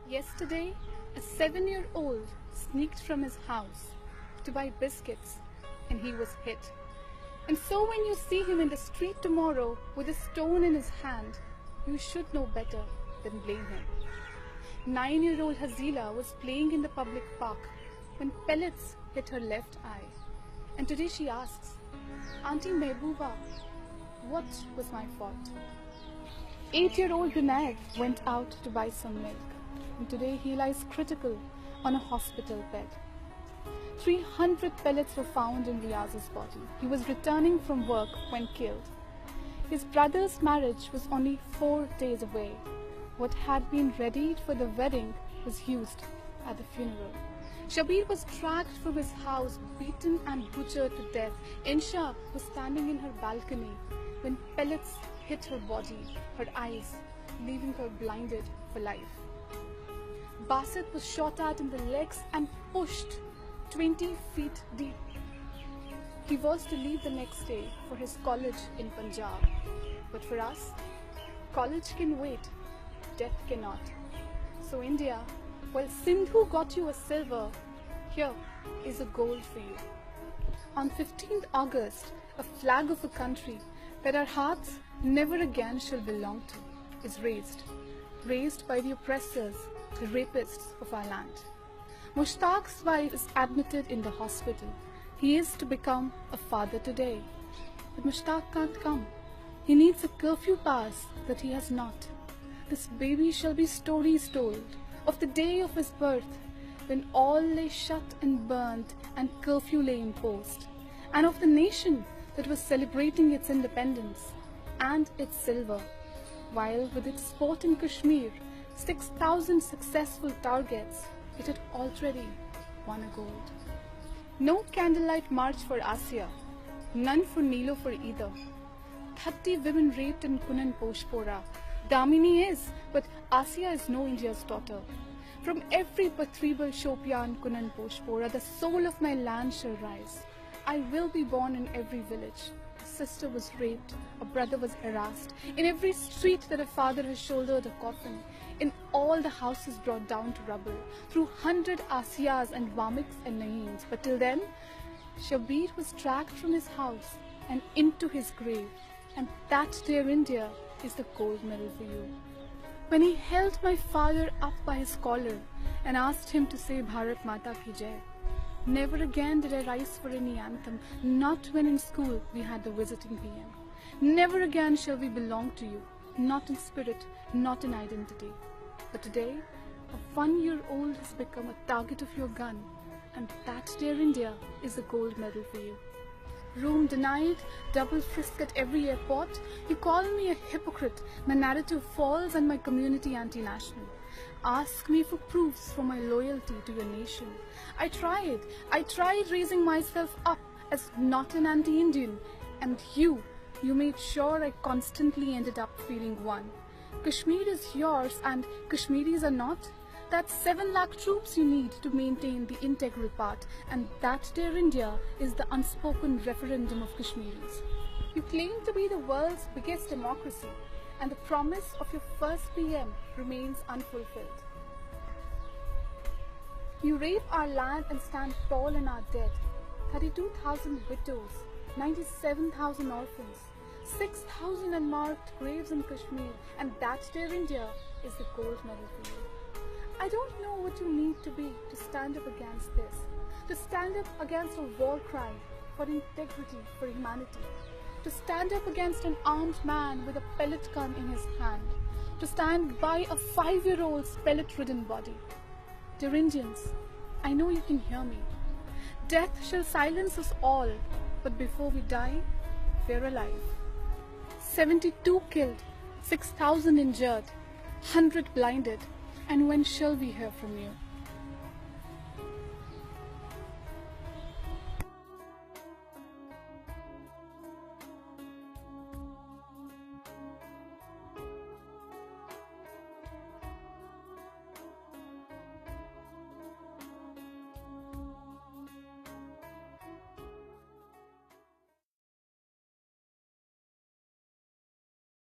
Yesterday, a 7-year-old sneaked from his house to buy biscuits and he was hit. And so when you see him in the street tomorrow with a stone in his hand, you should know better than blame him. 9-year-old Hazila was playing in the public park when pellets hit her left eye. And today she asks, Auntie Mehbooba, what was my fault? 8-year-old Junaid went out to buy some milk. And today he lies critical on a hospital bed. 300 pellets were found in Riyaz's body. He was returning from work when killed. His brother's marriage was only 4 days away. What had been readied for the wedding was used at the funeral. Shabir was dragged from his house, beaten and butchered to death. Insha was standing in her balcony when pellets hit her body, her eyes, leaving her blinded for life. Basit was shot at in the legs and pushed 20 feet deep. He was to leave the next day for his college in Punjab. But for us, college can wait, death cannot. So India, while Sindhu got you a silver, here is a gold for you. On 15th August, a flag of a country that our hearts never again shall belong to is raised by the oppressors, the rapists of our land. Mushtaq's wife is admitted in the hospital. He is to become a father today. But Mushtaq can't come. He needs a curfew pass that he has not. This baby shall be stories told of the day of his birth, when all lay shut and burnt and curfew lay imposed, and of the nation that was celebrating its independence and its silver, while with its sport in Kashmir, 6,000 successful targets, it had already won a gold. No candlelight march for Asiya, none for Nilofer either. 30 women raped in Kunan Poshpora. Damini is, but Asiya is no India's daughter. From every Patribal, Shopian, Kunan Poshpora, the soul of my land shall rise. I will be born in every village. A sister was raped, a brother was harassed. In every street that a father has shouldered a coffin. In all the houses brought down to rubble. Through 100 Asiyas and Vamiks and Naeems. But till then, Shabir was dragged from his house and into his grave. And that, dear India, is the gold medal for you. When he held my father up by his collar and asked him to say Bharat Mata Ki Jai, never again did I rise for any anthem, not when in school we had the visiting PM. Never again shall we belong to you, not in spirit, not in identity. But today, a 1-year-old has become a target of your gun, and that, dear India, is the gold medal for you. Room denied, double frisk at every airport. You call me a hypocrite, my narrative falls and my community anti-national. Ask me for proofs for my loyalty to your nation. I tried raising myself up as not an anti-Indian, and you made sure I constantly ended up feeling one. Kashmir is yours and Kashmiris are not. That's 7 lakh troops you need to maintain the integral part, and that, dear India, is the unspoken referendum of Kashmiris. You claim to be the world's biggest democracy, and the promise of your first PM remains unfulfilled. You rape our land and stand tall in our dead. 32,000 widows, 97,000 orphans, 6,000 unmarked graves in Kashmir, and that, dear India, is the gold medal for you. I don't know what you need to be to stand up against this, to stand up against a war crime for integrity, for humanity, to stand up against an armed man with a pellet gun in his hand, to stand by a 5-year-old's pellet-ridden body. Dear Indians, I know you can hear me. Death shall silence us all, but before we die, we're alive. 72 killed, 6,000 injured, 100 blinded, and when shall we hear from you?